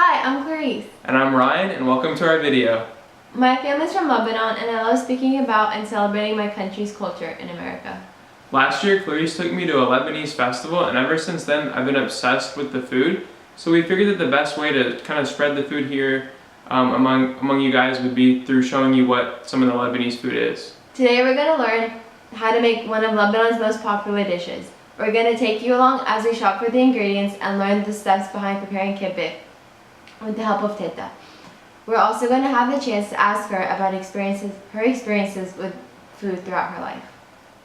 Hi, I'm Clarice. And I'm Ryan, and welcome to our video. My family's from Lebanon, and I love speaking about and celebrating my country's culture in America. Last year, Clarice took me to a Lebanese festival, and ever since then, I've been obsessed with the food. So we figured that the best way to kind of spread the food here among you guys would be through showing you what some of the Lebanese food is. Today we're going to learn how to make one of Lebanon's most popular dishes. We're going to take you along as we shop for the ingredients and learn the steps behind preparing kibbeh with the help of Teta. We're also going to have the chance to ask her about her experiences with food throughout her life.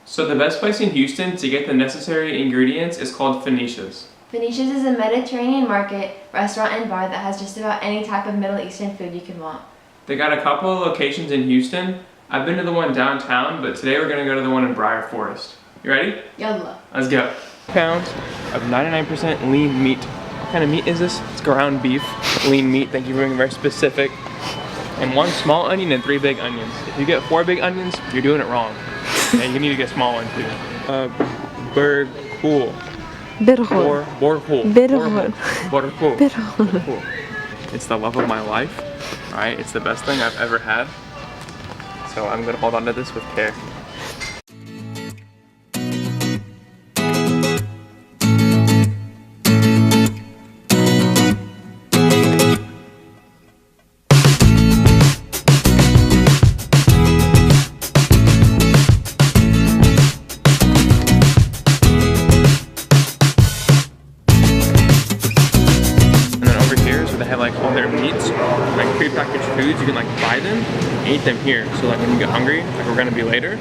So the best place in Houston to get the necessary ingredients is called Phoenicia's. Phoenicia's is a Mediterranean market, restaurant, and bar that has just about any type of Middle Eastern food you can want. They got a couple of locations in Houston. I've been to the one downtown, but today we're going to go to the one in Briar Forest. You ready? Yalla. Let's go. Pounds of 99% lean meat. What kind of meat is this? It's ground beef, lean meat. Thank you for being very specific. And 1 small onion and 3 big onions. If you get 4 big onions, you're doing it wrong. And you need to get small ones too. Bourghoul. Bourghoul. Bourghoul. It's the love of my life. Alright, it's the best thing I've ever had. So I'm gonna hold on to this with care. Like all their meats, like prepackaged foods, you can like buy them and eat them here. So like when you get hungry, like we're gonna be later,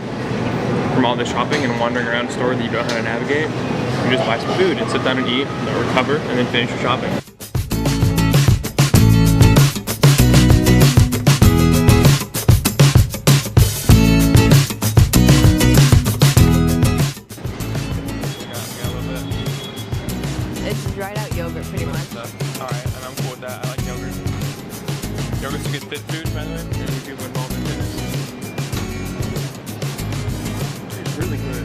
from all the shopping and wandering around a store that you don't know how to navigate, you just buy some food and sit down and eat, or recover, and then finish your shopping. It's dried out yogurt pretty much. Alright, and I'm cool with that. I like yogurt. Yogurt's a good fit food, by the way. There's people involved in fitness. It's really good.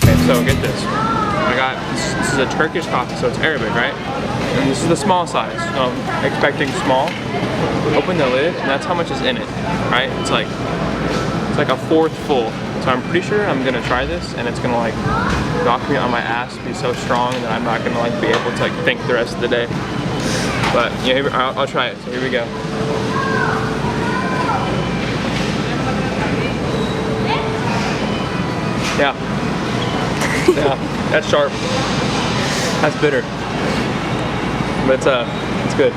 Okay, so get this. This is a Turkish coffee, so it's Arabic, right? And this is the small size, so I'm expecting small. Open the lid, and that's how much is in it, right? It's like a 1/4 full. So I'm pretty sure I'm gonna try this, and it's gonna like knock me on my ass, be so strong that I'm not gonna like be able to like think the rest of the day. But yeah, I'll try it. So here we go. Yeah, that's sharp. That's bitter. But it's good.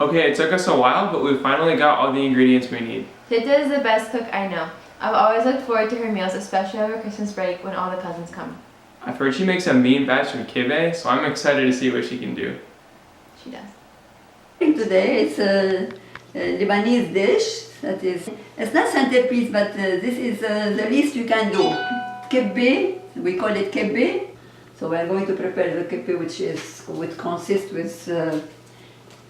Okay, it took us a while, but we finally got all the ingredients we need. Tita is the best cook I know. I've always looked forward to her meals, especially over Christmas break when all the cousins come. I've heard she makes a mean batch of kibbeh, so I'm excited to see what she can do. She does. Today it's a Lebanese dish that is, it's not centerpiece, but this is the least you can do. Kibbeh, we call it kibbeh. So we're going to prepare the kibbeh, which consists with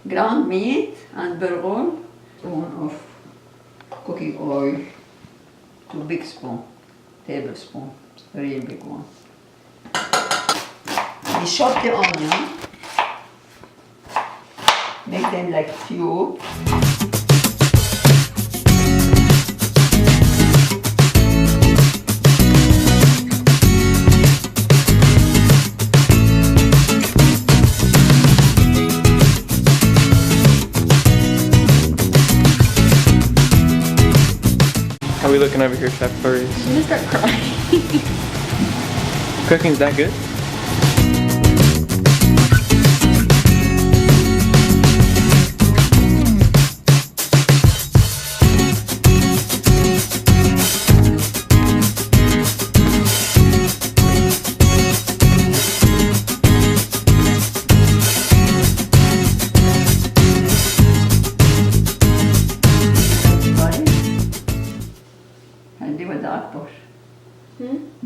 ground meat and bourghoul, spoon of cooking oil, 2 big spoons, tablespoon, a real big one. We chop the onion, make them like cube. How are we looking over here, Chef Clarice? I'm gonna start crying. Cooking's that good?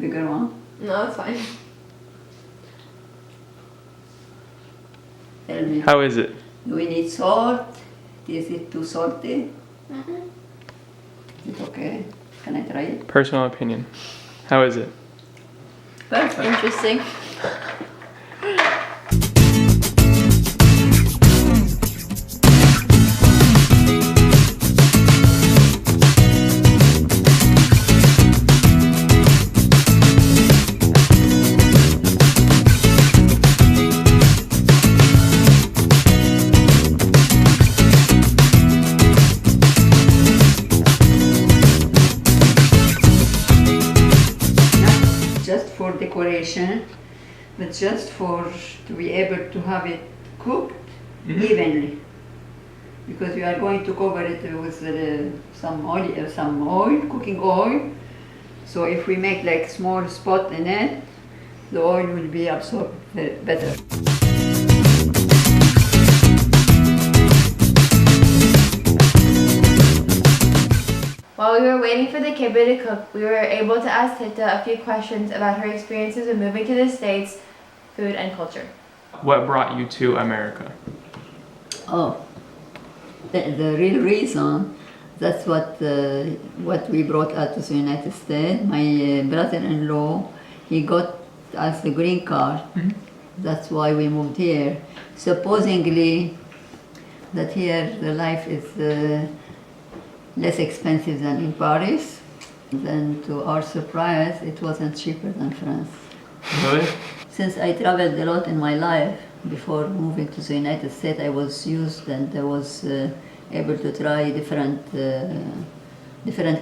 bigger one. No, it's fine. Tell me. How is it? Do we need salt? Is it too salty? Mm-hmm. Is it okay? Can I try it? Personal opinion. How is it? Perfect. Interesting. Just for decoration, but just for to be able to have it cooked evenly. Because we are going to cover it with some oil, cooking oil. So if we make like small spot in it, the oil will be absorbed better. While we were waiting for the kibbeh to cook, we were able to ask Tita a few questions about her experiences of moving to the States, food and culture. What brought you to America? Oh, the real reason, that's what we brought out to the United States. My brother-in-law, he got us the green card. That's why we moved here. Supposedly that here the life is less expensive than in Paris. Then to our surprise, it wasn't cheaper than France. Really? Since I traveled a lot in my life, before moving to the United States, I was used and I was able to try different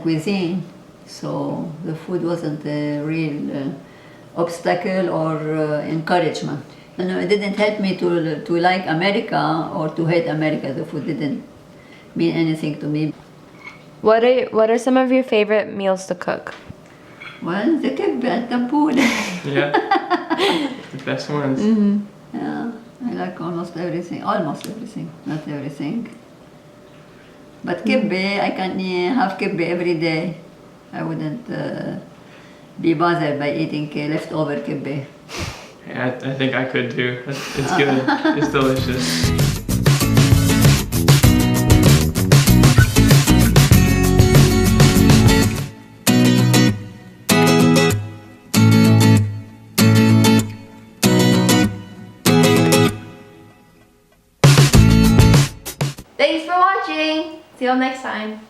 cuisine. So the food wasn't a real obstacle or encouragement. And it didn't help me to like America or to hate America. The food didn't mean anything to me. What are some of your favorite meals to cook? Well, the kebab and taboon. Yeah. The best ones. Yeah, I like almost everything, not everything. But kibbeh, I can have kibbeh every day. I wouldn't be bothered by eating leftover kibbeh. Yeah, I think I could too. It's good. It's delicious. Thanks for watching! See you all next time.